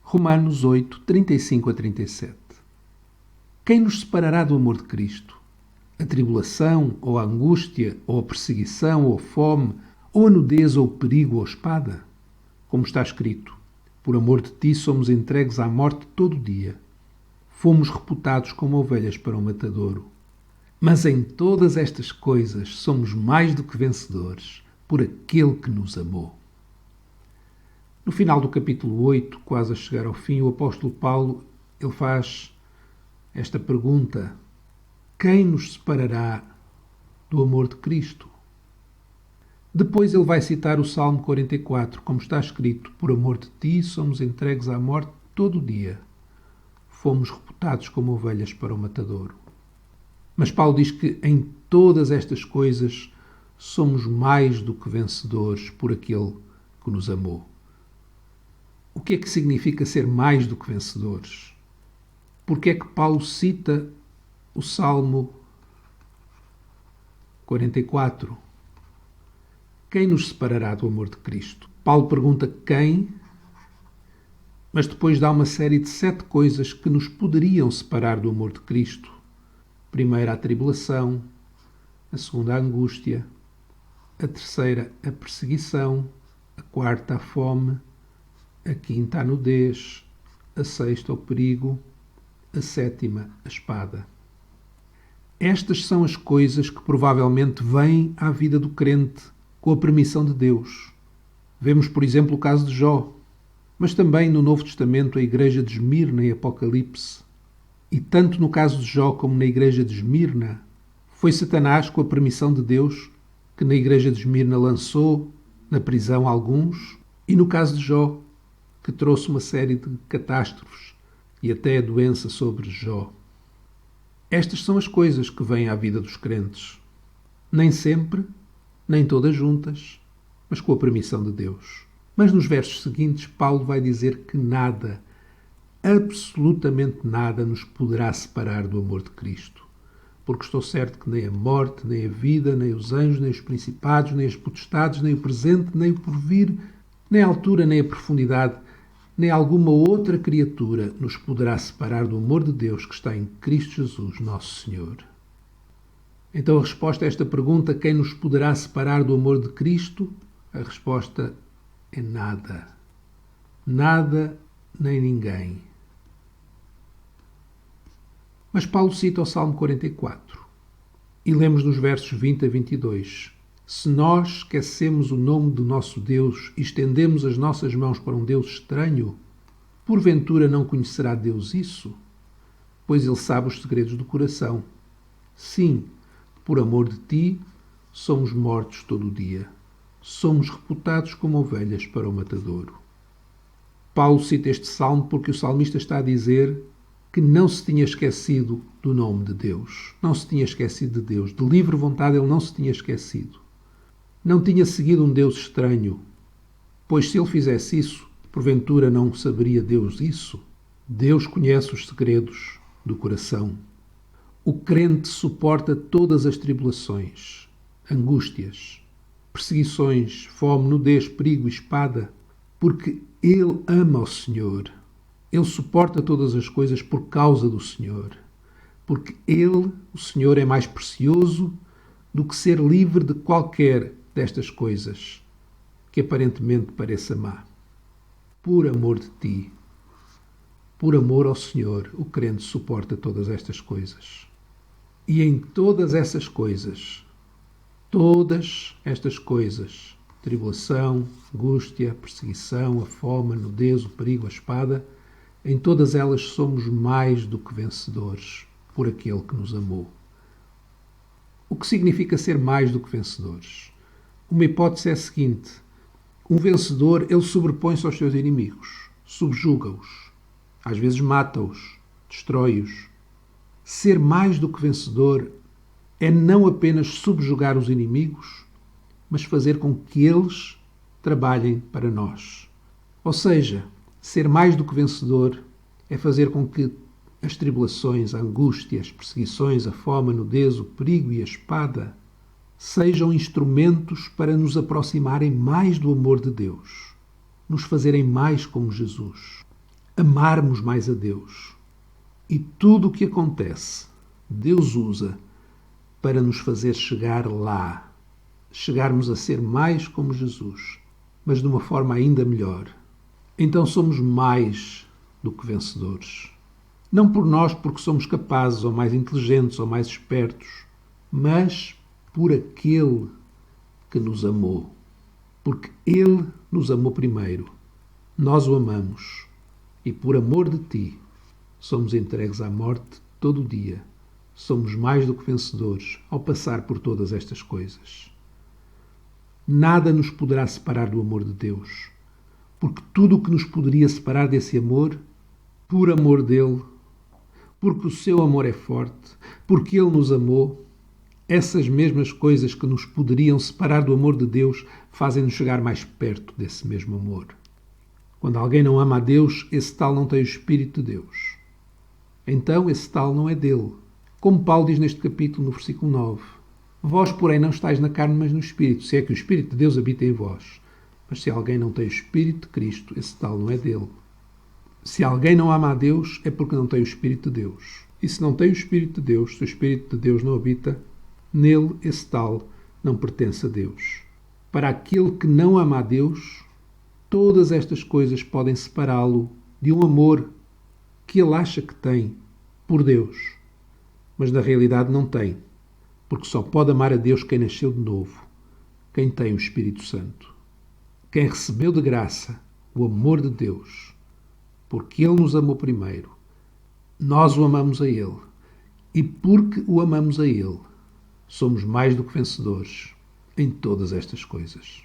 Romanos 8, 35 a 37. Quem nos separará do amor de Cristo? A tribulação, ou a angústia, ou a perseguição, ou a fome, ou a nudez, ou o perigo, ou a espada? Como está escrito, por amor de ti somos entregues à morte todo o dia. Fomos reputados como ovelhas para o matadouro. Mas em todas estas coisas somos mais do que vencedores, por aquele que nos amou. No final do capítulo 8, quase a chegar ao fim, o apóstolo Paulo ele faz esta pergunta: quem nos separará do amor de Cristo? Depois ele vai citar o Salmo 44, como está escrito: por amor de ti somos entregues à morte todo o dia. Fomos reputados como ovelhas para o matadouro. Mas Paulo diz que em todas estas coisas somos mais do que vencedores por aquele que nos amou. O que é que significa ser mais do que vencedores? Porque é que Paulo cita o Salmo 44? Quem nos separará do amor de Cristo? Paulo pergunta quem, mas depois dá uma série de 7 coisas que nos poderiam separar do amor de Cristo. A primeira, a tribulação. A segunda, a angústia. A terceira, a perseguição. A quarta, a fome. A quinta, a nudez. A sexta, o perigo. A sétima, a espada. Estas são as coisas que provavelmente vêm à vida do crente com a permissão de Deus. Vemos, por exemplo, o caso de Jó, mas também no Novo Testamento a igreja de Esmirna em Apocalipse. E tanto no caso de Jó como na igreja de Esmirna, foi Satanás, com a permissão de Deus, que na igreja de Esmirna lançou na prisão alguns, e no caso de Jó, que trouxe uma série de catástrofes e até a doença sobre Jó. Estas são as coisas que vêm à vida dos crentes. Nem sempre, nem todas juntas, mas com a permissão de Deus. Mas nos versos seguintes, Paulo vai dizer que nada, absolutamente nada, nos poderá separar do amor de Cristo. Porque estou certo que nem a morte, nem a vida, nem os anjos, nem os principados, nem as potestades, nem o presente, nem o porvir, nem a altura, nem a profundidade, nem alguma outra criatura nos poderá separar do amor de Deus que está em Cristo Jesus, nosso Senhor. Então a resposta a esta pergunta, quem nos poderá separar do amor de Cristo? A resposta é nada. Nada nem ninguém. Mas Paulo cita o Salmo 44 e lemos nos versos 20 a 22. Se nós esquecemos o nome do nosso Deus e estendemos as nossas mãos para um Deus estranho, porventura não conhecerá Deus isso? Pois ele sabe os segredos do coração. Sim, por amor de ti, somos mortos todo o dia. Somos reputados como ovelhas para o matadouro. Paulo cita este salmo porque o salmista está a dizer que não se tinha esquecido do nome de Deus. Não se tinha esquecido de Deus. De livre vontade ele não se tinha esquecido. Não tinha seguido um Deus estranho, pois se ele fizesse isso, porventura não saberia Deus isso? Deus conhece os segredos do coração. O crente suporta todas as tribulações, angústias, perseguições, fome, nudez, perigo e espada, porque ele ama o Senhor. Ele suporta todas as coisas por causa do Senhor, porque ele, o Senhor, é mais precioso do que ser livre de qualquer destas coisas que aparentemente pareça má. Por amor de ti, por amor ao Senhor, o crente suporta todas estas coisas. E em todas essas coisas, todas estas coisas, tribulação, angústia, perseguição, a fome, a nudez, o perigo, a espada, em todas elas somos mais do que vencedores por aquele que nos amou. O que significa ser mais do que vencedores? Uma hipótese é a seguinte: um vencedor, ele sobrepõe-se aos seus inimigos, subjuga-os, às vezes mata-os, destrói-os. Ser mais do que vencedor é não apenas subjugar os inimigos, mas fazer com que eles trabalhem para nós. Ou seja, ser mais do que vencedor é fazer com que as tribulações, a angústia, as perseguições, a fome, a nudez, o perigo e a espada sejam instrumentos para nos aproximarem mais do amor de Deus, nos fazerem mais como Jesus, amarmos mais a Deus. E tudo o que acontece, Deus usa para nos fazer chegar lá, chegarmos a ser mais como Jesus, mas de uma forma ainda melhor. Então somos mais do que vencedores. Não por nós, porque somos capazes, ou mais inteligentes, ou mais espertos, mas por aquele que nos amou. Porque Ele nos amou primeiro. Nós o amamos. E por amor de Ti, somos entregues à morte todo o dia. Somos mais do que vencedores ao passar por todas estas coisas. Nada nos poderá separar do amor de Deus. Porque tudo o que nos poderia separar desse amor, por amor dele, porque o seu amor é forte, porque ele nos amou, essas mesmas coisas que nos poderiam separar do amor de Deus fazem-nos chegar mais perto desse mesmo amor. Quando alguém não ama a Deus, esse tal não tem o Espírito de Deus. Então esse tal não é dele. Como Paulo diz neste capítulo, no versículo 9. Vós, porém, não estáis na carne, mas no Espírito, se é que o Espírito de Deus habita em vós. Mas se alguém não tem o Espírito de Cristo, esse tal não é dele. Se alguém não ama a Deus, é porque não tem o Espírito de Deus. E se não tem o Espírito de Deus, se o Espírito de Deus não habita, nele esse tal não pertence a Deus. Para aquele que não ama a Deus, todas estas coisas podem separá-lo de um amor que ele acha que tem por Deus. Mas na realidade não tem, porque só pode amar a Deus quem nasceu de novo, quem tem o Espírito Santo. Quem recebeu de graça o amor de Deus, porque Ele nos amou primeiro, nós o amamos a Ele, e porque o amamos a Ele, somos mais do que vencedores em todas estas coisas.